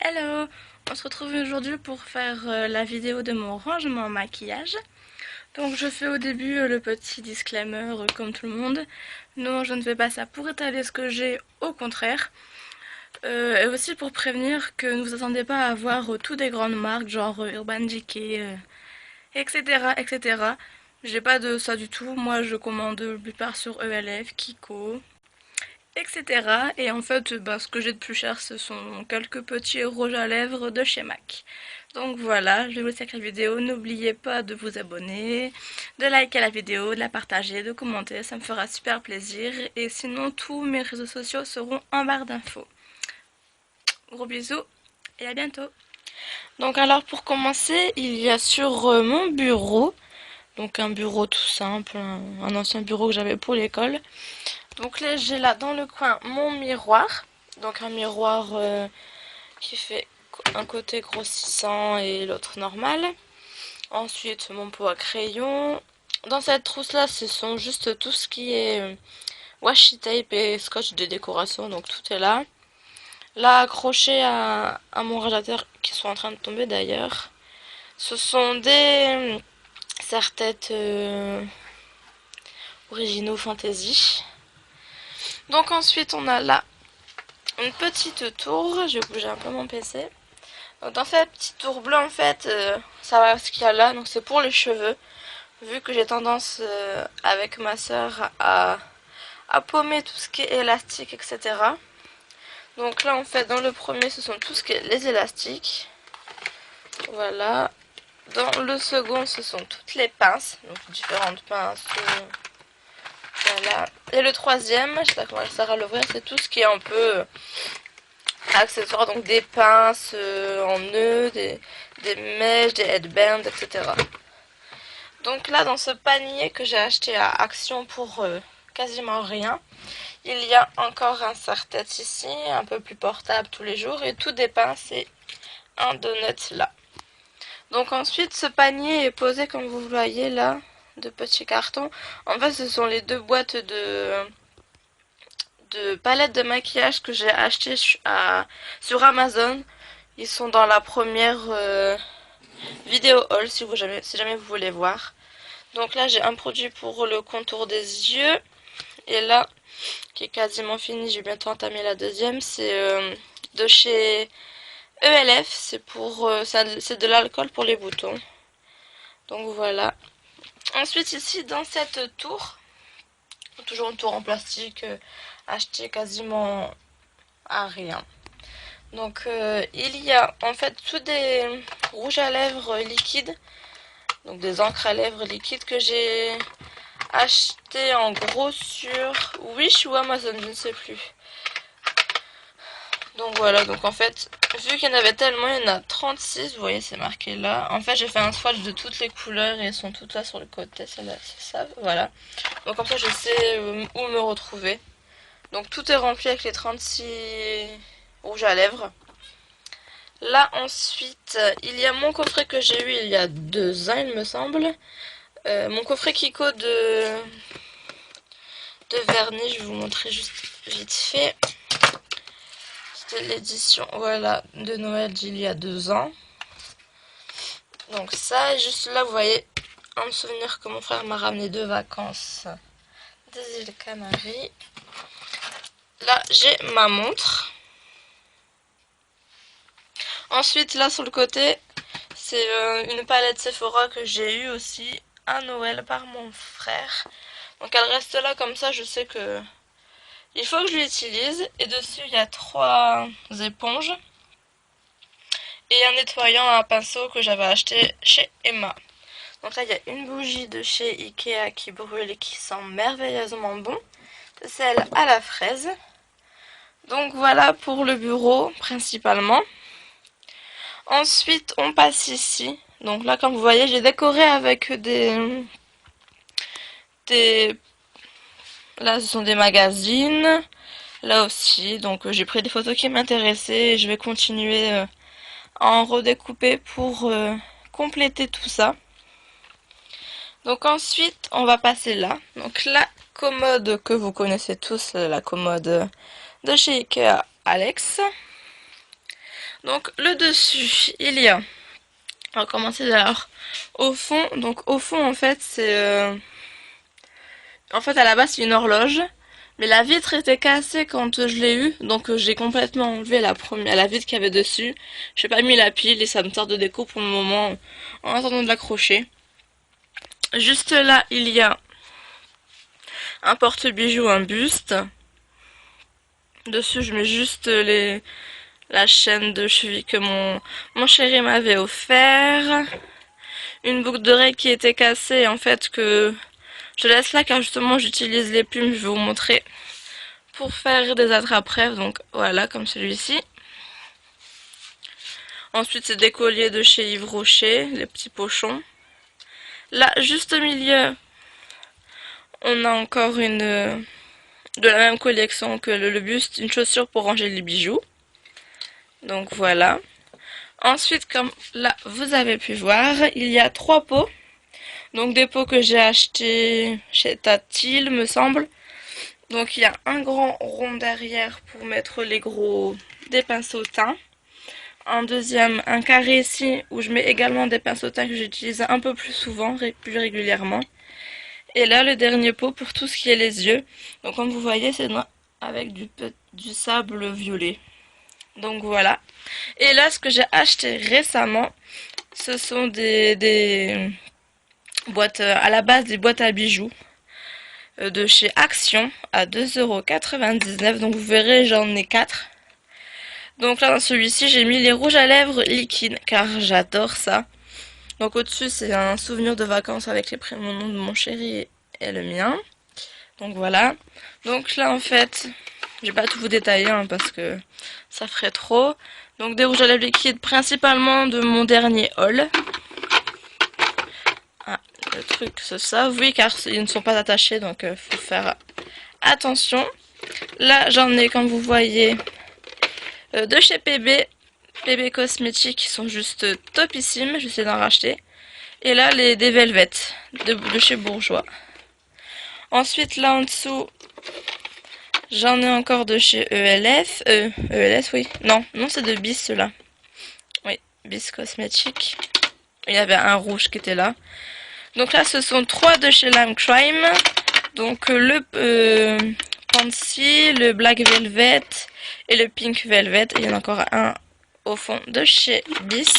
Hello! On se retrouve aujourd'hui pour faire la vidéo de mon rangement maquillage. Donc je fais au début le petit disclaimer comme tout le monde. Non, je ne fais pas ça pour étaler ce que j'ai, au contraire. Et aussi pour prévenir que ne vous attendez pas à voir tout des grandes marques genre Urban Decay, etc. etc. J'ai pas de ça du tout. Moi je commande la plupart sur ELF, Kiko, etc. Et en fait, ce que j'ai de plus cher, ce sont quelques petits rouges à lèvres de chez MAC. Donc voilà, je vais vous laisser avec la vidéo. N'oubliez pas de vous abonner, de liker la vidéo, de la partager, de commenter, ça me fera super plaisir. Et sinon, tous mes réseaux sociaux seront en barre d'infos. Gros bisous et à bientôt. Donc alors pour commencer, il y a sur mon bureau, donc un bureau tout simple, un ancien bureau que j'avais pour l'école. Donc là, j'ai là dans le coin mon miroir. Donc un miroir qui fait un côté grossissant et l'autre normal. Ensuite, mon pot à crayon. Dans cette trousse-là, ce sont juste tout ce qui est washi tape et scotch de décoration. Donc tout est là. Là, accroché à mon radiateur qui sont en train de tomber d'ailleurs. Ce sont des serre-têtes originaux fantasy. Donc ensuite, on a là une petite tour. Je vais bouger un peu mon PC. Donc dans cette petite tour bleue, en fait, ça va ce qu'il y a là. Donc c'est pour les cheveux. Vu que j'ai tendance avec ma soeur à paumer tout ce qui est élastique, etc. Donc là, en fait, dans le premier, ce sont tout ce qui est les élastiques. Voilà. Dans le second, ce sont toutes les pinces. Donc différentes pinces. Voilà. Et le troisième, je sais pas comment ça va l'ouvrir, c'est tout ce qui est un peu accessoires, donc des pinces en nœuds, des mèches, des headbands, etc. Donc là, dans ce panier que j'ai acheté à Action pour quasiment rien, il y a encore un serre-tête ici, un peu plus portable tous les jours, et tout des pinces et un donut là. Donc ensuite, ce panier est posé comme vous voyez là, de petits cartons. En fait, ce sont les deux boîtes de palettes de maquillage que j'ai achetées sur Amazon. Ils sont dans la première vidéo haul si jamais vous voulez voir. Donc là, j'ai un produit pour le contour des yeux. Et là, qui est quasiment fini, j'ai bientôt entamé la deuxième. C'est de chez ELF. C'est de l'alcool pour les boutons. Donc voilà. Ensuite, ici, dans cette tour, toujours une tour en plastique achetée quasiment à rien. Donc il y a en fait tous des rouges à lèvres liquides, donc des encres à lèvres liquides que j'ai acheté en gros sur Wish ou Amazon, je ne sais plus. Donc voilà, donc en fait, vu qu'il y en avait tellement, il y en a 36, vous voyez c'est marqué là. En fait j'ai fait un swatch de toutes les couleurs et elles sont toutes là sur le côté, celle-là, c'est ça, voilà. Donc comme ça je sais où me retrouver. Donc tout est rempli avec les 36 rouges à lèvres. Là ensuite, il y a mon coffret que j'ai eu il y a 2 ans il me semble. Mon coffret Kiko de vernis, je vais vous montrer juste vite fait. C'était l'édition voilà, de Noël d'il y a 2 ans. Donc ça, juste là vous voyez un souvenir que mon frère m'a ramené de vacances des îles Canaries. Là j'ai ma montre. Ensuite, là sur le côté, c'est une palette Sephora que j'ai eue aussi à Noël par mon frère. Donc elle reste là comme ça, je sais que il faut que je l'utilise. Et dessus, il y a 3 éponges et un nettoyant à un pinceau que j'avais acheté chez Emma. Donc là, il y a une bougie de chez Ikea qui brûle et qui sent merveilleusement bon. C'est celle à la fraise. Donc voilà pour le bureau principalement. Ensuite, on passe ici. Donc là, comme vous voyez, j'ai décoré avec Là, ce sont des magazines. Là aussi, donc j'ai pris des photos qui m'intéressaient et je vais continuer à en redécouper pour compléter tout ça. Donc ensuite, on va passer là. Donc la commode que vous connaissez tous, la commode de chez Ikea Alex. Donc le dessus, il y a, on va commencer d'abord au fond. Donc au fond en fait c'est, en fait à la base c'est une horloge. Mais la vitre était cassée quand je l'ai eue, donc j'ai complètement enlevé la vitre qu'il y avait dessus. J'ai pas mis la pile et ça me sert de déco pour le moment en attendant de l'accrocher. Juste là, il y a un porte-bijoux, un buste. Dessus, je mets juste la chaîne de cheville que mon chéri m'avait offert. Une boucle d'oreille qui était cassée, en fait, que je laisse là car justement j'utilise les plumes, je vais vous montrer, pour faire des attrape-rêves. Donc voilà, comme celui-ci. Ensuite, c'est des colliers de chez Yves Rocher, les petits pochons. Là, juste au milieu, on a encore de la même collection que le buste, une chaussure pour ranger les bijoux. Donc voilà. Ensuite, comme là, vous avez pu voir, il y a 3 pots. Donc des pots que j'ai achetés chez Tati, me semble. Donc il y a un grand rond derrière pour mettre les gros des pinceaux teints. Un deuxième, un carré ici où je mets également des pinceaux teints que j'utilise un peu plus souvent, plus régulièrement. Et là, le dernier pot pour tout ce qui est les yeux. Donc comme vous voyez, c'est avec du sable violet. Donc voilà. Et là, ce que j'ai acheté récemment, ce sont des boîtes, à la base des boîtes à bijoux de chez Action à 2,99 €. Donc vous verrez, j'en ai 4. Donc là, dans celui-ci, j'ai mis les rouges à lèvres liquides car j'adore ça. Donc au-dessus, c'est un souvenir de vacances avec les prénoms de mon chéri et le mien. Donc voilà. Donc là, en fait, je vais pas tout vous détailler hein, parce que ça ferait trop. Donc des rouges à lèvres liquides, principalement de mon dernier haul. Ah, le truc, c'est ça. Oui, car ils ne sont pas attachés, donc faut faire attention. Là, j'en ai, comme vous voyez, de chez PB Cosmétiques qui sont juste topissimes. J'essaie d'en racheter. Et là, des Velvet de chez Bourjois. Ensuite, là en dessous, j'en ai encore de chez ELF. ELS, oui. Non, c'est de Bis, ceux-là. Oui, Bis Cosmétiques. Il y avait un rouge qui était là. Donc là, ce sont 3 de chez Lime Crime. Donc le Pansy, le Black Velvet et le Pink Velvet. Et il y en a encore un au fond de chez Bis.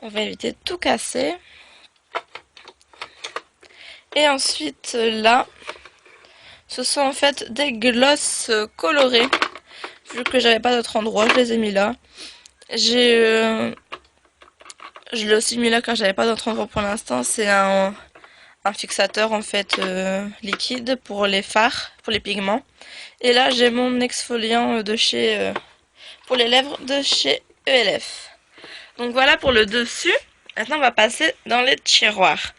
On va éviter de tout casser. Et ensuite, là, ce sont en fait des glosses colorés. Vu que j'avais pas d'autre endroit, je les ai mis là. Je l'ai aussi mis là car j'avais pas d'autre endroit pour l'instant. C'est un fixateur en fait liquide pour les fards, pour les pigments. Et là, j'ai mon exfoliant de chez pour les lèvres de chez ELF. Donc voilà pour le dessus. Maintenant, on va passer dans les tiroirs.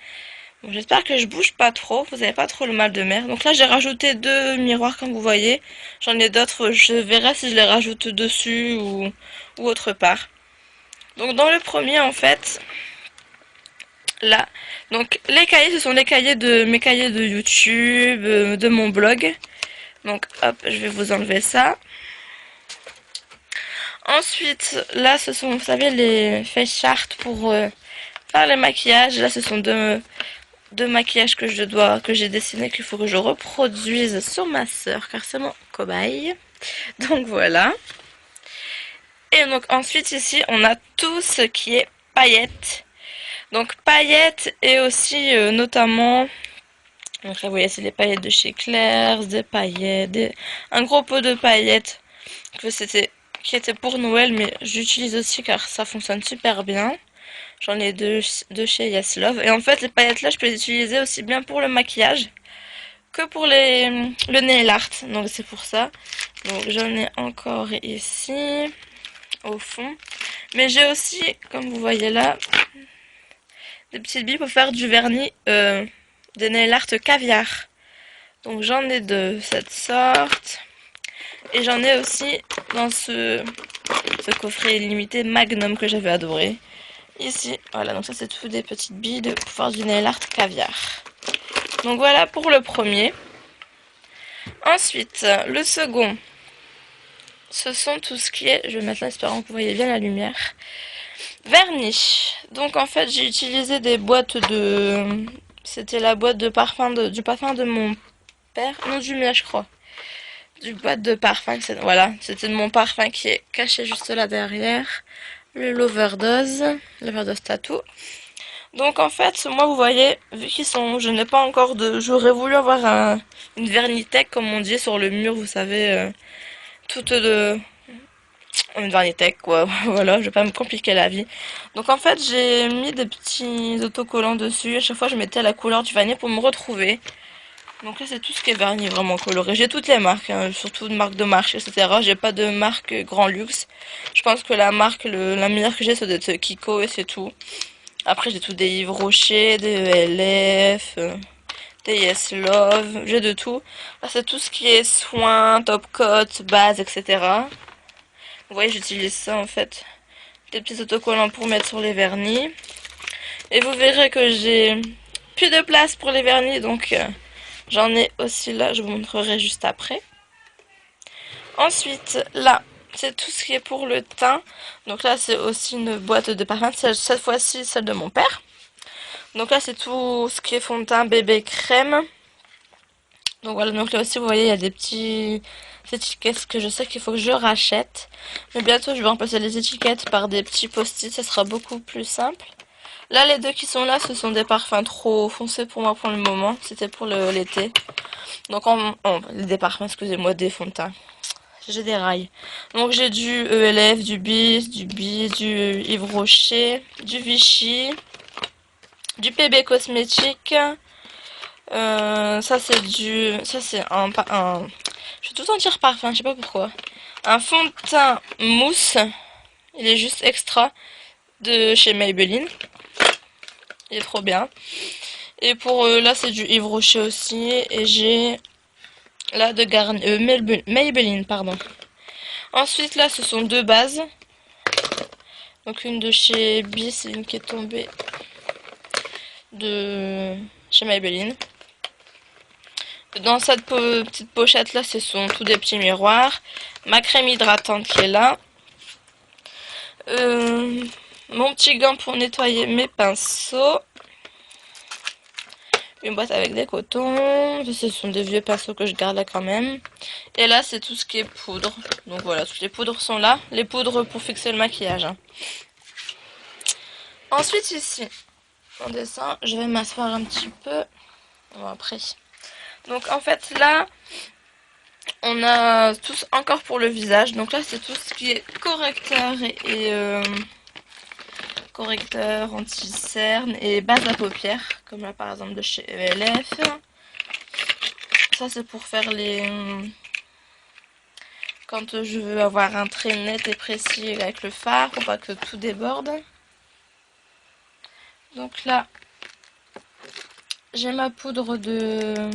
Bon, j'espère que je bouge pas trop, vous n'avez pas trop le mal de mer. Donc là, j'ai rajouté 2 miroirs comme vous voyez. J'en ai d'autres, je verrai si je les rajoute dessus ou autre part. Donc dans le premier, en fait, là, donc les cahiers, ce sont les cahiers mes cahiers de YouTube, de mon blog. Donc hop, je vais vous enlever ça. Ensuite, là, ce sont, vous savez, les face charts pour faire les maquillages. Là, ce sont deux maquillages que j'ai dessiné qu'il faut que je reproduise sur ma sœur car c'est mon cobaye. Donc voilà. Et donc ensuite ici on a tout ce qui est paillettes. Donc paillettes et aussi notamment, donc là vous voyez c'est les paillettes de chez Claire's, des paillettes, un gros pot de paillettes qui était pour Noël mais j'utilise aussi car ça fonctionne super bien. J'en ai deux chez Yes Love. Et en fait, les paillettes là, je peux les utiliser aussi bien pour le maquillage que pour le nail art. Donc c'est pour ça. Donc j'en ai encore ici, au fond. Mais j'ai aussi, comme vous voyez là, des petites billes pour faire du vernis, des nail art caviar. Donc j'en ai de cette sorte. Et j'en ai aussi dans ce coffret limité Magnum que j'avais adoré. Ici, voilà, donc ça c'est tout des petites billes pour faire du nail art caviar. Donc voilà pour le premier. Ensuite, le second. ce sont tout ce qui est, je vais mettre là espérant que vous voyez bien la lumière, vernis. Donc en fait j'ai utilisé des boîtes de, c'était la boîte de parfum du parfum de mon père, non du mien je crois, du boîte de parfum, voilà, c'était de mon parfum qui est caché juste là derrière, l'overdose tattoo. Donc en fait, moi vous voyez, vu qu'ils sont, je n'ai pas encore de, j'aurais voulu avoir une vernitech comme on dit sur le mur, vous savez, toute de, une vernitech quoi, voilà, je vais pas me compliquer la vie. Donc en fait j'ai mis des petits autocollants dessus, à chaque fois je mettais la couleur du vernis pour me retrouver. Donc là c'est tout ce qui est vernis vraiment coloré, j'ai toutes les marques, hein, surtout de marques de marché, etc. J'ai pas de marque grand luxe, je pense que la marque, la meilleure que j'ai c'est d'être Kiko et c'est tout. Après j'ai tout des Yves Rocher, des ELF, des Yes Love, j'ai de tout. Là c'est tout ce qui est soins, top coat, base, etc. Vous voyez j'utilise ça en fait. Des petits autocollants pour mettre sur les vernis. Et vous verrez que j'ai plus de place pour les vernis donc j'en ai aussi là, je vous montrerai juste après. Ensuite là c'est tout ce qui est pour le teint. Donc là c'est aussi une boîte de parfum, cette fois-ci celle de mon père. Donc là c'est tout ce qui est fond de teint bébé crème. Donc voilà, donc là aussi vous voyez il y a des petits étiquettes que je sais qu'il faut que je rachète. Mais bientôt je vais remplacer les étiquettes par des petits post-it, ça sera beaucoup plus simple. Là les deux qui sont là ce sont des parfums trop foncés pour moi pour le moment, c'était pour l'été. Donc des parfums, excusez-moi, des fonds de teint. J'ai des rails. Donc j'ai du ELF, du BIS, du Yves Rocher, du Vichy, du PB Cosmétique. Ça c'est je vais tout en dire parfum, je sais pas pourquoi. Un fond de teint mousse. Il est juste extra de chez Maybelline. Il est trop bien. Et pour là c'est du Yves Rocher aussi. Et j'ai là de Maybelline, pardon. Ensuite là ce sont deux bases. Donc une de chez Bis et une qui est tombée de chez Maybelline. Dans cette petite pochette là, ce sont tous des petits miroirs. Ma crème hydratante qui est là. Mon petit gant pour nettoyer mes pinceaux. Une boîte avec des cotons. Ce sont des vieux pinceaux que je garde là quand même. Et là, c'est tout ce qui est poudre. Donc voilà, toutes les poudres sont là. Les poudres pour fixer le maquillage. Hein. Ensuite, ici, on descend. Je vais m'asseoir un petit peu. Bon, après. Donc en fait, là, on a tous encore pour le visage. Donc là, c'est tout ce qui est correcteur et correcteur anti-cerne et base à paupières. Comme là, par exemple, de chez ELF. Ça, c'est pour faire les... Quand je veux avoir un trait net et précis avec le fard, pour pas que tout déborde. Donc là, j'ai ma poudre de...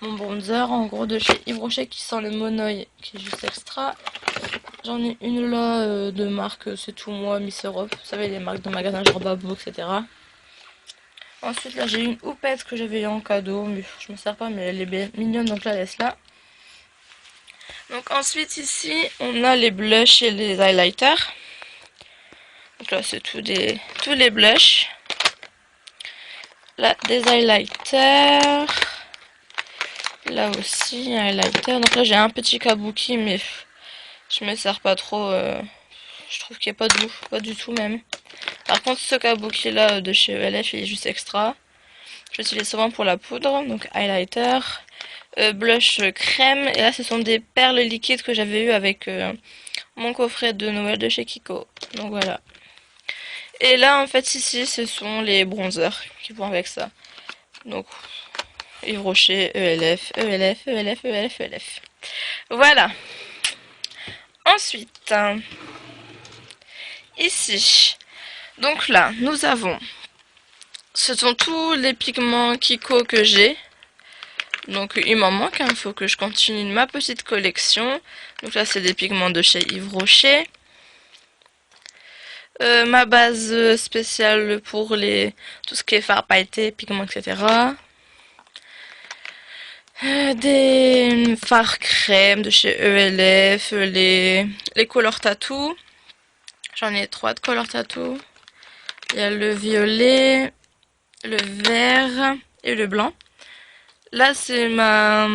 Mon bronzer, en gros, de chez Yves Rocher qui sent le Monoï, qui est juste extra. J'en ai une là de marque C'est Tout Moi, Miss Europe. Vous savez, les marques de magasins genre Babou, etc. Ensuite, là, j'ai une houppette que j'avais eu en cadeau. Mais je me sers pas, mais elle est bien mignonne, donc je la laisse là. Donc ensuite, ici, on a les blushs et les highlighters. Donc là, c'est tous les blushs. Là, des highlighters. Là aussi, un highlighter. Donc là, j'ai un petit kabuki, mais je me sers pas trop. Je trouve qu'il n'y a pas de goût, pas du tout même. Par contre, ce kabuki là de chez ELF, il est juste extra. Je l'utilise souvent pour la poudre, donc highlighter, blush crème. Et là, ce sont des perles liquides que j'avais eu avec mon coffret de Noël de chez Kiko. Donc voilà. Et là, en fait, ici, ce sont les bronzers qui vont avec ça. Donc, Yves Rocher, ELF, ELF, ELF, ELF, ELF. Voilà. Ensuite, ici, donc là, nous avons, ce sont tous les pigments Kiko que j'ai. Donc il m'en manque, il faut que je continue ma petite collection. Donc là, c'est des pigments de chez Yves Rocher. Ma base spéciale pour tout ce qui est fard pailleté, pigments, etc. Des fards crème de chez ELF, les Color Tattoo. J'en ai 3 de Color Tattoo. Il y a le violet, le vert et le blanc. Là, c'est ma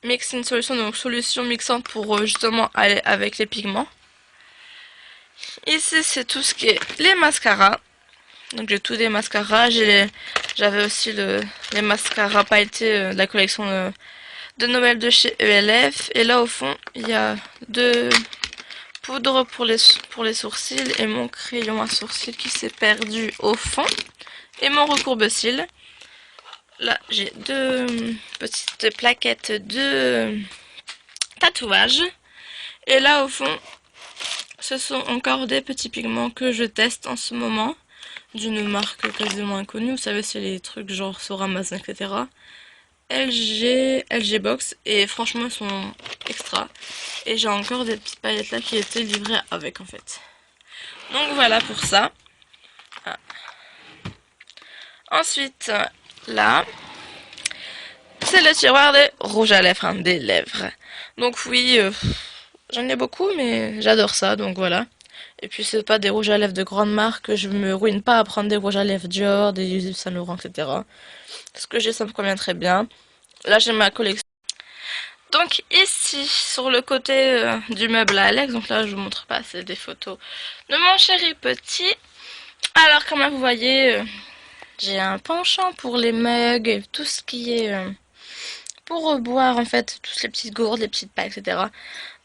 mixing solution, donc solution mixante pour justement aller avec les pigments. Ici, c'est tout ce qui est les mascaras. Donc j'ai tous des mascaras. J'avais aussi les mascaras pailletés de la collection de Noël de chez ELF. Et là, au fond, il y a 2 poudres pour les sourcils et mon crayon à sourcils qui s'est perdu au fond. Et mon recourbe-cils. Là, j'ai 2 petites plaquettes de tatouage. Et là, au fond, ce sont encore des petits pigments que je teste en ce moment. D'une marque quasiment inconnue. Vous savez, c'est les trucs genre sur Amazon, etc. LG Box. Et franchement, ils sont extra. Et j'ai encore des petites paillettes là qui étaient livrées avec, en fait. Donc voilà pour ça. Ah. Ensuite, là, c'est le tiroir des rouges à lèvres, hein, des lèvres. Donc oui, j'en ai beaucoup, mais j'adore ça, donc voilà. Et puis c'est pas des rouges à lèvres de grande marque, je me ruine pas à prendre des rouges à lèvres Dior, des Yves Saint Laurent, etc. Ce que j'ai, ça me convient très bien. Là j'ai ma collection. Donc ici, sur le côté du meuble à Alex, donc là je vous montre pas, c'est des photos de mon chéri petit. Alors comme vous voyez, j'ai un penchant pour les mugs et tout ce qui est pour boire en fait, toutes les petites gourdes, les petites pailles, etc.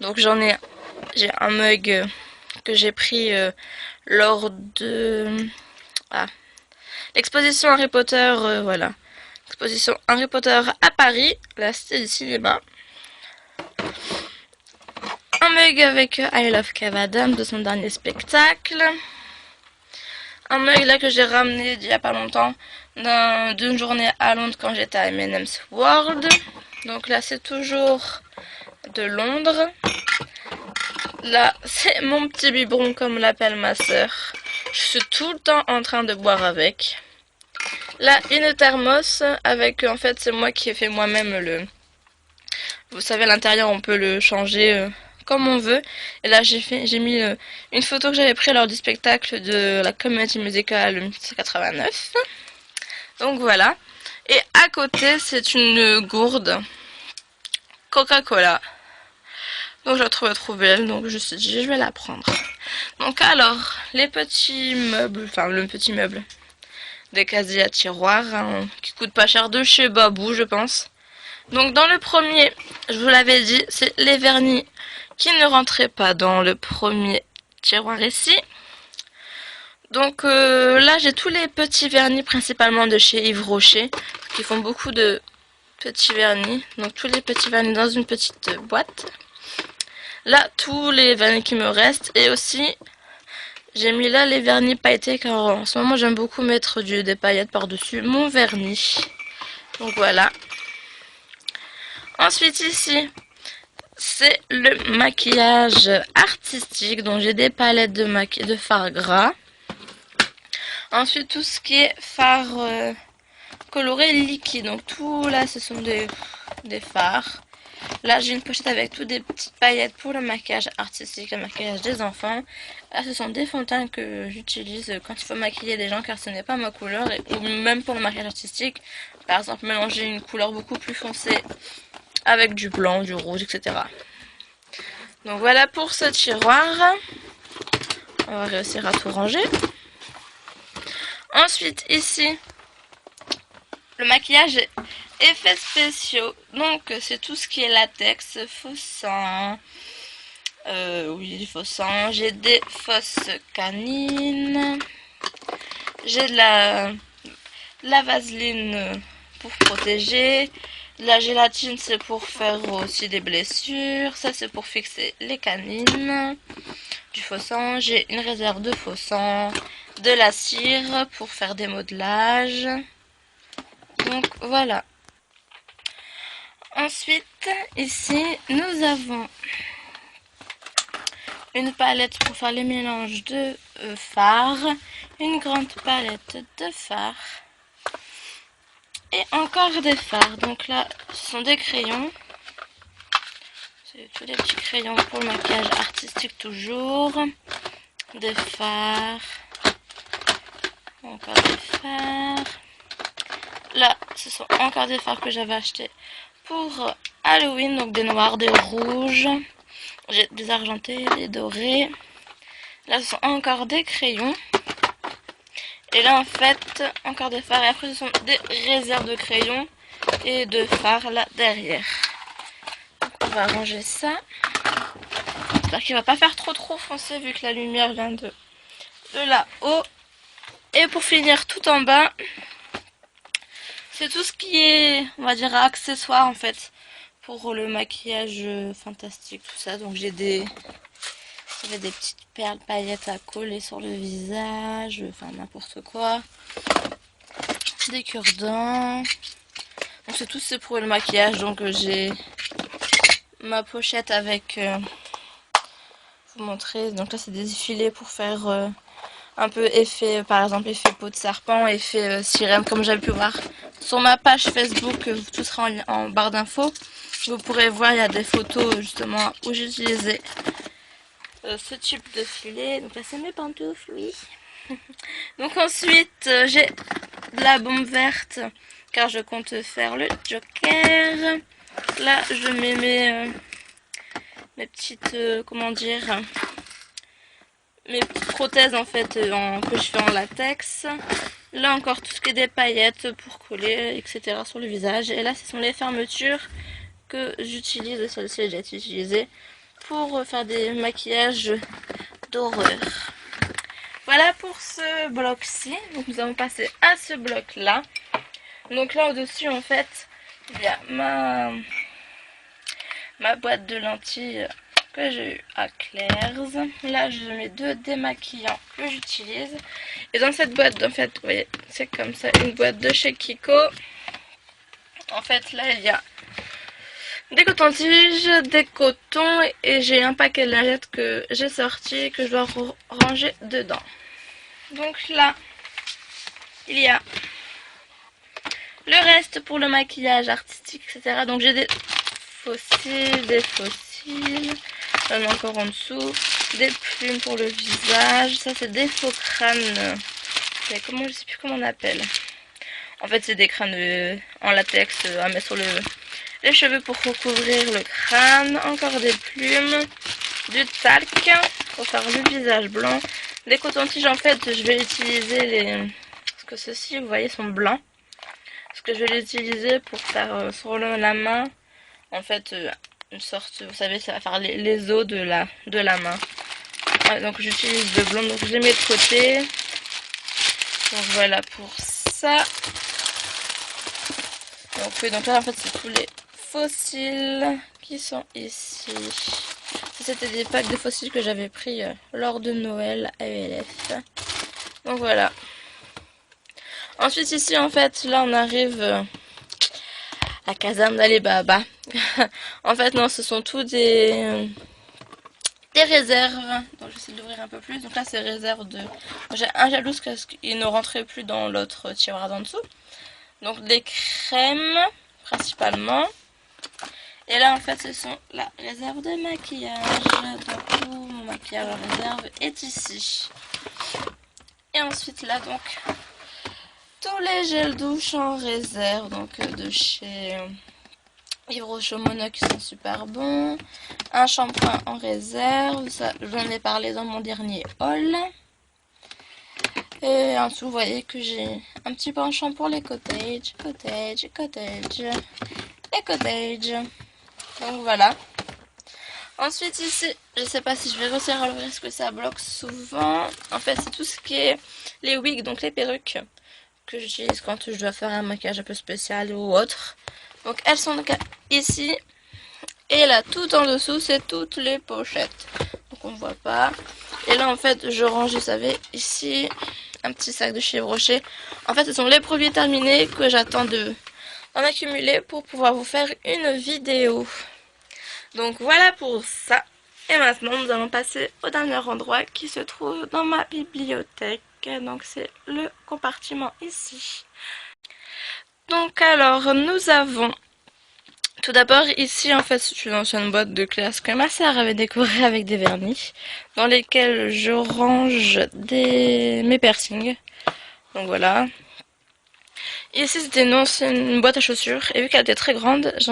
Donc j'ai un mug que j'ai pris lors de l'exposition Harry Potter, voilà. Exposition Harry Potter à Paris, la Cité du Cinéma. Un mug avec I Love Cavadam de son dernier spectacle. Un mug là que j'ai ramené il y a pas longtemps d'une journée à Londres quand j'étais à M&M's World. Donc là c'est toujours de Londres. Là c'est mon petit biberon comme l'appelle ma soeur. Je suis tout le temps en train de boire avec. Là une thermos avec en fait c'est moi qui ai fait moi-même le... Vous savez à l'intérieur on peut le changer comme on veut. Et là j'ai mis une photo que j'avais prise lors du spectacle de la Comedy Musicale 1989. Donc voilà. Et à côté c'est une gourde Coca-Cola. Donc je la trouvais trop belle, donc je me suis dit je vais la prendre. Donc alors, les petits meubles, enfin le petit meuble des casiers à tiroirs, hein, qui coûtent pas cher de chez Babou je pense. Donc dans le premier, je vous l'avais dit, c'est les vernis qui ne rentraient pas dans le premier tiroir ici. Donc là j'ai tous les petits vernis principalement de chez Yves Rocher, qui font beaucoup de petits vernis. Donc tous les petits vernis dans une petite boîte. Là tous les vernis qui me restent et aussi j'ai mis là les vernis pailletés car en ce moment j'aime beaucoup mettre des paillettes par-dessus mon vernis. Donc voilà. Ensuite ici, c'est le maquillage artistique. Donc j'ai des palettes de fard gras. Ensuite tout ce qui est fard coloré liquide. Donc tout là ce sont des fards. Là j'ai une pochette avec toutes des petites paillettes pour le maquillage artistique, le maquillage des enfants. Là ce sont des fonds de teint que j'utilise quand il faut maquiller des gens car ce n'est pas ma couleur. Ou même pour le maquillage artistique, par exemple mélanger une couleur beaucoup plus foncée avec du blanc, du rouge, etc. Donc voilà pour ce tiroir. On va réussir à tout ranger. Ensuite ici, le maquillage effets spéciaux. Donc c'est tout ce qui est latex, faux sang. Oui, faux sang. J'ai des fausses canines. J'ai de la vaseline pour protéger. La gélatine c'est pour faire aussi des blessures. Ça c'est pour fixer les canines. Du faux sang. J'ai une réserve de faux sang. De la cire pour faire des modelages. Donc voilà. Ensuite ici nous avons une palette pour faire les mélanges de fard. Une grande palette de fard. Et encore des fards. Donc là, ce sont des crayons. C'est tous des petits crayons pour le maquillage artistique toujours. Des fards. Encore des fards. Là, ce sont encore des fards que j'avais achetés pour Halloween. Donc des noirs, des rouges. J'ai des argentés, des dorés. Là, ce sont encore des crayons. Et là, en fait, encore des fards. Et après, ce sont des réserves de crayons et de fards là derrière. Donc, on va ranger ça. J'espère qu'il ne va pas faire trop foncé vu que la lumière vient de là-haut. Et pour finir, tout en bas, c'est tout ce qui est, on va dire, accessoire en fait. Pour le maquillage fantastique, tout ça. Donc, j'ai des petites perles paillettes à coller sur le visage, enfin n'importe quoi. Des cure-dents. Donc c'est tout, c'est pour le maquillage. Donc j'ai ma pochette avec, vous montrer. Donc là c'est des effilés pour faire un peu effet, par exemple effet peau de serpent, effet sirène, comme j'avais pu voir sur ma page Facebook. Tout sera en barre d'infos. Vous pourrez voir, il y a des photos justement où j'utilisais ce type de filet. Donc là c'est mes pantoufles, oui. Donc ensuite j'ai de la bombe verte car je compte faire le Joker. Là je mets mes petites comment dire, mes petites prothèses en fait que je fais en latex. Là encore tout ce qui est des paillettes pour coller etc sur le visage. Et là ce sont les fermetures que j'utilise. Celle-ci j'ai déjà utilisée pour faire des maquillages d'horreur. Voilà pour ce bloc-ci. Donc nous allons passer à ce bloc-là. Donc là au-dessus en fait il y a ma boîte de lentilles que j'ai eu à Claire's. Là je mets 2 démaquillants que j'utilise. Et dans cette boîte en fait, vous voyez, c'est comme ça, une boîte de chez Kiko. En fait là il y a des cotons-tiges, des cotons et j'ai un paquet de lingettes que j'ai sorti et que je dois ranger dedans. Donc là, il y a le reste pour le maquillage artistique, etc. Donc j'ai des fossiles, encore en dessous, des plumes pour le visage. Ça c'est des faux crânes, je sais plus comment on appelle. En fait c'est des crânes en latex à mettre sur les cheveux pour recouvrir le crâne. Encore des plumes, du talc pour faire le visage blanc. Des cotons-tiges en fait je vais utiliser parce que ceux-ci vous voyez sont blancs. Parce que je vais les utiliser pour faire sur la main en fait une sorte, vous savez ça va faire les os de la main. Ouais, donc j'utilise le blanc, donc je les mets de côté. Donc voilà pour ça. Donc là en fait c'est tous les fossiles qui sont ici. C'était des packs de fossiles que j'avais pris lors de Noël à ELF. Donc voilà. Ensuite ici en fait là on arrive à la caserne d'Ali Baba. En fait non, ce sont tous des réserves. Donc j'essaie d'ouvrir un peu plus. Donc là c'est réserve de... J'ai un jalouse parce qu'il ne rentrait plus dans l'autre tiroir d'en dessous. Donc des crèmes principalement. Et là en fait ce sont la réserve de maquillage. Donc tout mon maquillage en réserve est ici. Et ensuite là donc tous les gels douche en réserve. Donc de chez Yves Rocher Mono qui sont super bons. Un shampoing en réserve. Ça j'en ai parlé dans mon dernier haul. Et en dessous vous voyez que j'ai un petit penchant pour les cottage. Donc voilà. Ensuite ici, je sais pas si je vais réussir à l'ouvrir parce que ça bloque souvent. En fait c'est tout ce qui est les wigs, donc les perruques que j'utilise quand je dois faire un maquillage un peu spécial ou autre. Donc elles sont donc ici. Et là tout en dessous c'est toutes les pochettes. Donc on ne voit pas. Et là en fait je range, vous savez, ici un petit sac de chez Rocher. En fait ce sont les produits terminés que j'attends d'en accumuler pour pouvoir vous faire une vidéo. Donc voilà pour ça. Et maintenant nous allons passer au dernier endroit qui se trouve dans ma bibliothèque. Donc c'est le compartiment ici. Donc alors, nous avons tout d'abord ici en fait c'est une ancienne boîte de classe que ma sœur avait décorée avec des vernis dans lesquels je range mes piercings. Donc voilà. Ici c'était une ancienne boîte à chaussures et vu qu'elle était très grande, je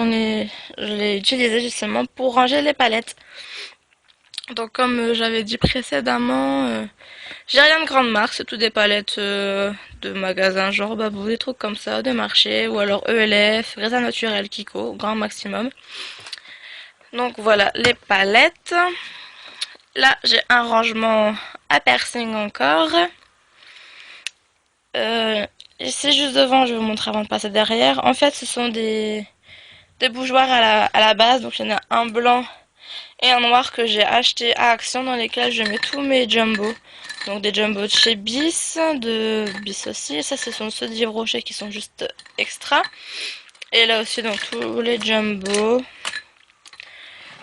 l'ai utilisée justement pour ranger les palettes. Donc comme j'avais dit précédemment, j'ai rien de grande marque, c'est tout des palettes de magasins genre Babou, des trucs comme ça, de marché, ou alors ELF, Raisin Naturel, Kiko, grand maximum. Donc voilà les palettes. Là j'ai un rangement à piercing encore. Ici juste devant, je vais vous montrer avant de passer derrière. En fait ce sont des bougeoirs à la base, donc il y en a un blanc et un noir que j'ai acheté à Action dans lesquels je mets tous mes jumbo. Donc des jumbo de chez Bis, de Bis aussi. Ça ce sont ceux d'Yves Rocher qui sont juste extra. Et là aussi donc tous les jumbo.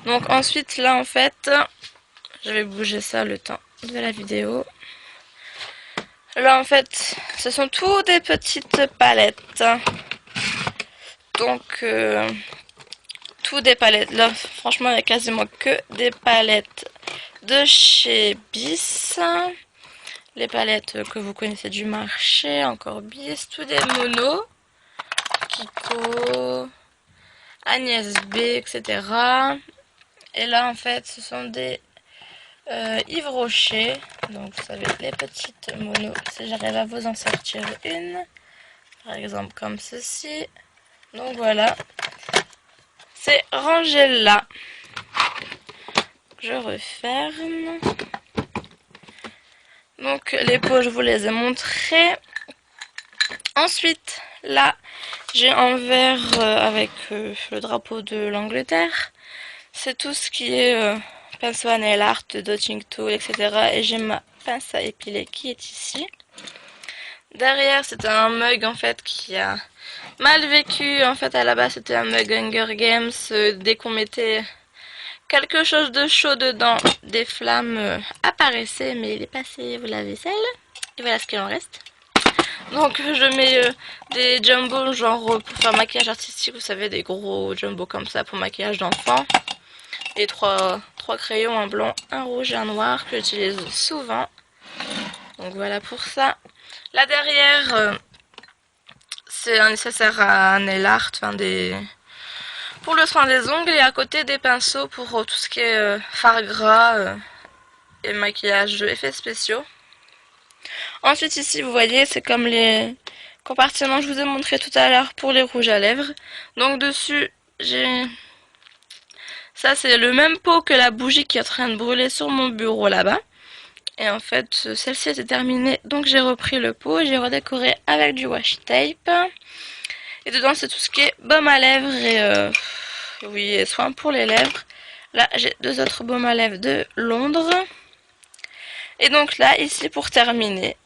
Donc ensuite là en fait, je vais bouger ça le temps de la vidéo. Là en fait, ce sont tous des petites palettes. Donc tout des palettes. Là franchement il n'y a quasiment que des palettes de chez Bis. Les palettes que vous connaissez du marché, encore Bis, tous des monos, Kiko, Agnès B, etc. Et là en fait ce sont des Yves Rocher, donc vous savez les petites monos, si j'arrive à vous en sortir une, par exemple comme ceci. Donc voilà, c'est rangé là. Je referme. Donc les pots je vous les ai montrés. Ensuite là j'ai un verre avec le drapeau de l'Angleterre. C'est tout ce qui est pinceau à nail art, dotting tool, etc. Et j'ai ma pince à épiler qui est ici. Derrière c'était un mug en fait qui a mal vécu. En fait à la base c'était un mug Hunger Games. Dès qu'on mettait quelque chose de chaud dedans, des flammes apparaissaient, mais il est passé au lave-vaisselle. Et voilà ce qu'il en reste. Donc je mets des jumbo genre pour faire maquillage artistique, vous savez, des gros jumbo comme ça pour maquillage d'enfant. Et trois crayons, un blanc, un rouge et un noir que j'utilise souvent. Donc voilà pour ça. Là derrière, c'est un nécessaire à nail art, enfin pour le soin des ongles, et à côté des pinceaux pour tout ce qui est fard gras et maquillage, effets spéciaux. Ensuite ici vous voyez c'est comme les compartiments que je vous ai montré tout à l'heure pour les rouges à lèvres. Donc dessus j'ai... Ça c'est le même pot que la bougie qui est en train de brûler sur mon bureau là-bas. Et en fait celle-ci était terminée donc j'ai repris le pot et j'ai redécoré avec du washi tape. Et dedans c'est tout ce qui est baume à lèvres et oui, et soin pour les lèvres. Là j'ai deux autres baumes à lèvres de Londres. Et donc là, ici pour terminer,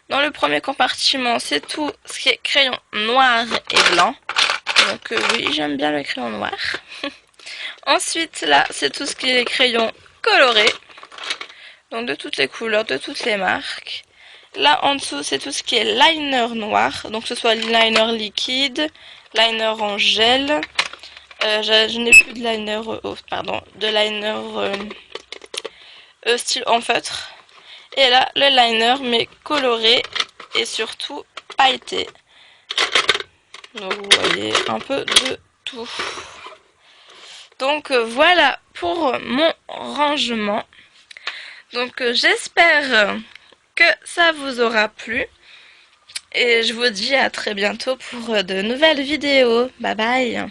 dans le premier compartiment, c'est tout ce qui est crayon noir et blanc. Donc oui, j'aime bien le crayon noir. Ensuite, là, c'est tout ce qui est crayon coloré. Donc de toutes les couleurs, de toutes les marques. Là, en dessous, c'est tout ce qui est liner noir. Donc que ce soit liner liquide, liner en gel. Je n'ai plus de liner, de liner style en feutre. Et là, le liner, mais coloré et surtout pailleté. Donc vous voyez un peu de tout. Donc voilà pour mon rangement. Donc j'espère que ça vous aura plu. Et je vous dis à très bientôt pour de nouvelles vidéos. Bye bye.